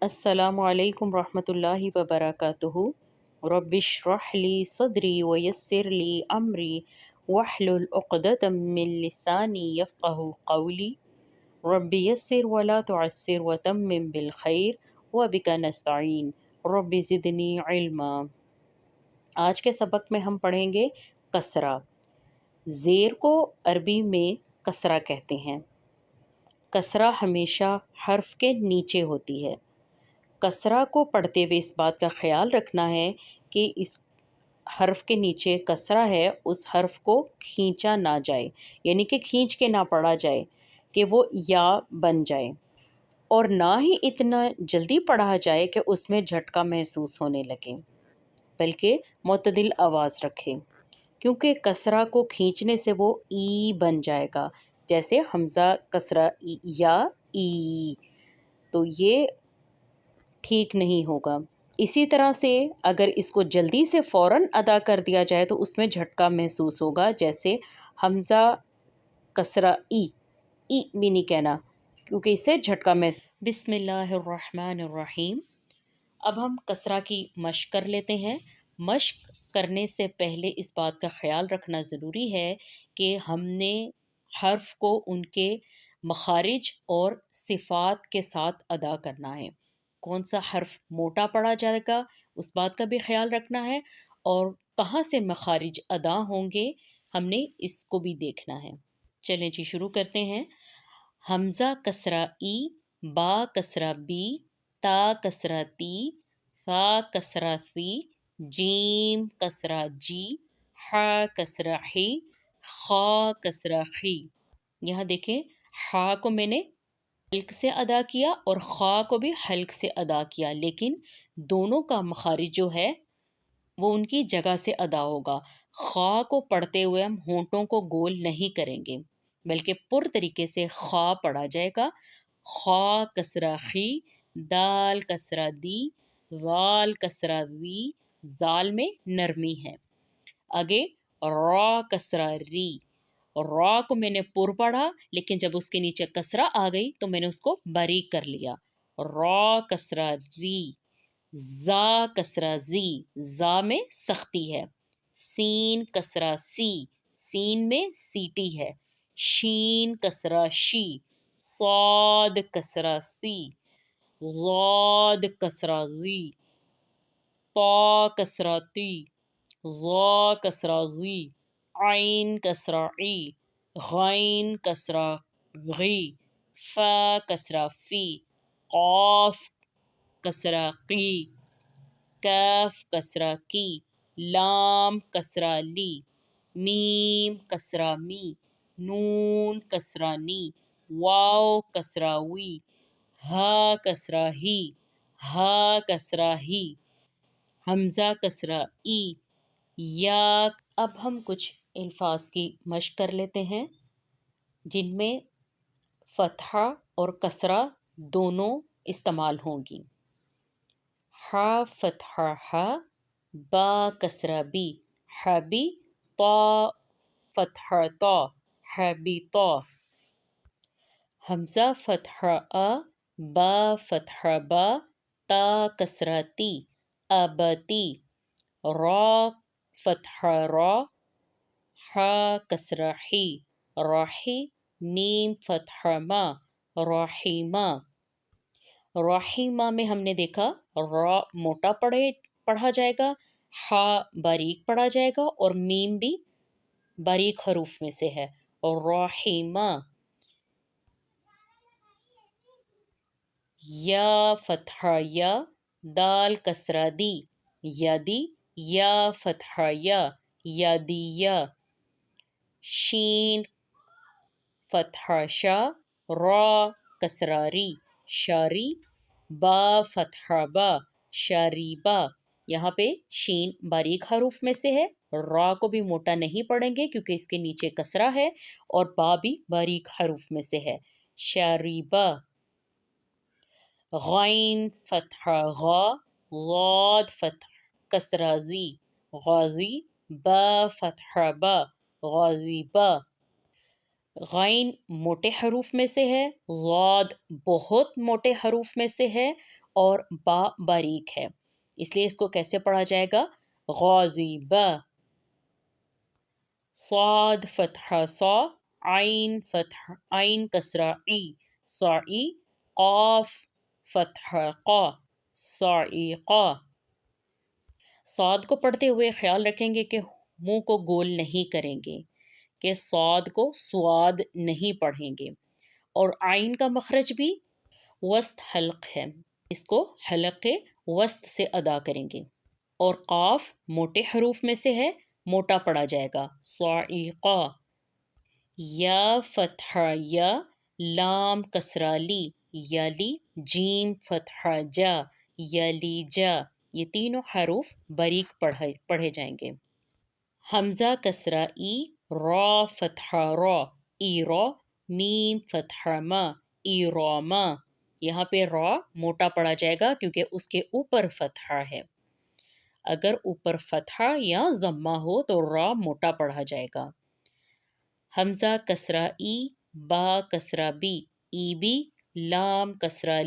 السلام علیکم ورحمۃ اللہ وبرکاتہ۔ رب اشرح لی صدری ویسر لی امری واحلل عقدۃ من لسانی یفقہوا قولی۔ رب یسر ولا تعسر وتمم بالخیر وبک نستعین رب زدنی علما۔ آج کے سبق میں ہم پڑھیں گے کسرہ۔ زیر کو عربی میں کسرہ کہتے ہیں۔ کسرہ ہمیشہ حرف کے نیچے ہوتی ہے۔ کسرہ کو پڑھتے ہوئے اس بات کا خیال رکھنا ہے کہ اس حرف کے نیچے کسرہ ہے، اس حرف کو کھینچا نہ جائے، یعنی کہ کھینچ کے نہ پڑھا جائے کہ وہ یا بن جائے، اور نہ ہی اتنا جلدی پڑھا جائے کہ اس میں جھٹکا محسوس ہونے لگے، بلکہ معتدل آواز رکھے، کیونکہ کسرہ کو کھینچنے سے وہ ای بن جائے گا، جیسے حمزہ کسرہ یا ای، تو یہ ٹھیک نہیں ہوگا۔ اسی طرح سے اگر اس کو جلدی سے فوراً ادا کر دیا جائے تو اس میں جھٹکا محسوس ہوگا، جیسے حمزہ کسرہ ای بھی نہیں کہنا، کیونکہ اس سے جھٹکا محسوس۔ بسم اللہ الرحمن الرحیم۔ اب ہم کسرہ کی مشق کر لیتے ہیں۔ مشق کرنے سے پہلے اس بات کا خیال رکھنا ضروری ہے کہ ہم نے حرف کو ان کے مخارج اور صفات کے ساتھ ادا کرنا ہے۔ کون سا حرف موٹا پڑا جائے گا اس بات کا بھی خیال رکھنا ہے، اور کہاں سے مخارج ادا ہوں گے ہم نے اس کو بھی دیکھنا ہے۔ چلیں جی شروع کرتے ہیں۔ حمزہ کسرہ ای، با کسرہ بی، تا کسرہ تی، فا کسرہ سی، جیم کسرہ جی، حا کسرہ حی، خا کسرہ خی۔ یہاں دیکھیں حا کو میں نے حلق سے ادا کیا اور خا کو بھی حلق سے ادا کیا، لیکن دونوں کا مخارج جو ہے وہ ان کی جگہ سے ادا ہوگا۔ خا کو پڑھتے ہوئے ہم ہونٹوں کو گول نہیں کریں گے، بلکہ پر طریقے سے خا پڑھا جائے گا۔ خا کسرہ خی، دال کسرہ دی، وال کسرہ وی، زال میں نرمی ہے۔ آگے را کسرہ ری، را کو میں نے پر پڑھا، لیکن جب اس کے نیچے کسرہ آ گئی تو میں نے اس کو باریک کر لیا۔ را کسرہ ری، زا کسرہ زی، زا میں سختی ہے۔ سین کسرہ سی، سین میں سیٹی ہے۔ شین کسرہ شی، صاد کسرہ سی، ضاد کسرہ زی، طا کسرہ تی، ظا کسرہ زی، عین کسرہ عی، غین کسرہ غی، فا کسرہ فی، قاف کسرہ قی، کاف کسرہ کی، لام کسرہ لی، میم کسرہ می، نون کسرہ نی، واو کسرہ وی، ہا کسرہ ہی، ہا کسرہ ہی، حمزہ کسرہ ای، یا۔ اب ہم کچھ الفاظ کی مشق کر لیتے ہیں جن میں فتحہ اور کسرہ دونوں استعمال ہوں گی۔ ہا فتحہ ہا، با کسرہ بی، حبی، طا فتحہ طا، حبیطا۔ حمزہ فتحہ آ، با فتحہ با، تا کسرہ تی، ابتی۔ را فتحہ را، حا کسرہ حی، راحی، میم فتحہ ما، راحیما۔ راحیما میں ہم نے دیکھا را موٹا پڑھا جائے گا، حا باریک پڑھا جائے گا، اور میم بھی باریک حروف میں سے ہے، اور راحیما۔ یا فتحہ یا، دال کسرہ دی، یدی، یا فتحہ یا، یدیہ۔ شین فتحہ شا، را کسرہ ری، شاری، با فتحہ با، شاریبا۔ یہاں پہ شین باریک حروف میں سے ہے، را کو بھی موٹا نہیں پڑھیں گے کیونکہ اس کے نیچے کسرہ ہے، اور با بھی باریک حروف میں سے ہے، شاریبا۔ غین فتحہ غا، غاد فتح کسرہ زی، غازی، با فتحہ با، غازیبا۔ غین موٹے حروف میں سے ہے، ضاد بہت موٹے حروف میں سے ہے، اور با باریک ہے، اس لیے اس کو کیسے پڑھا جائے گا؟ غاضب، صاد فتحہ صا، عین فتح عین کسرہ ای، صاعی، قاف فتحہ قا، صاعقہ۔ صاد کو پڑھتے ہوئے خیال رکھیں گے کہ منہ کو گول نہیں کریں گے، کہ صاد کو سواد نہیں پڑھیں گے، اور عین کا مخرج بھی وسط حلق ہے، اس کو حلق وسط سے ادا کریں گے، اور قاف موٹے حروف میں سے ہے، موٹا پڑھا جائے گا، صاعقہ۔ یا فتحہ یا، لام کسرہ لی، یلی، جیم فتحہ جا، یلی جا، یہ تینوں حروف باریک پڑھے جائیں گے۔ حمزہ کسرہ ای، را فتحہ را، ای را، میم فتحہ ما، ای را ما، یہاں پہ را موٹا پڑھا جائے گا کیونکہ اس کے اوپر فتحہ ہے، اگر اوپر فتحہ یا ضمہ ہو تو را موٹا پڑھا جائے گا۔ حمزہ کسرہ ای، با کسرہ بی، ای بی، لام کسرہ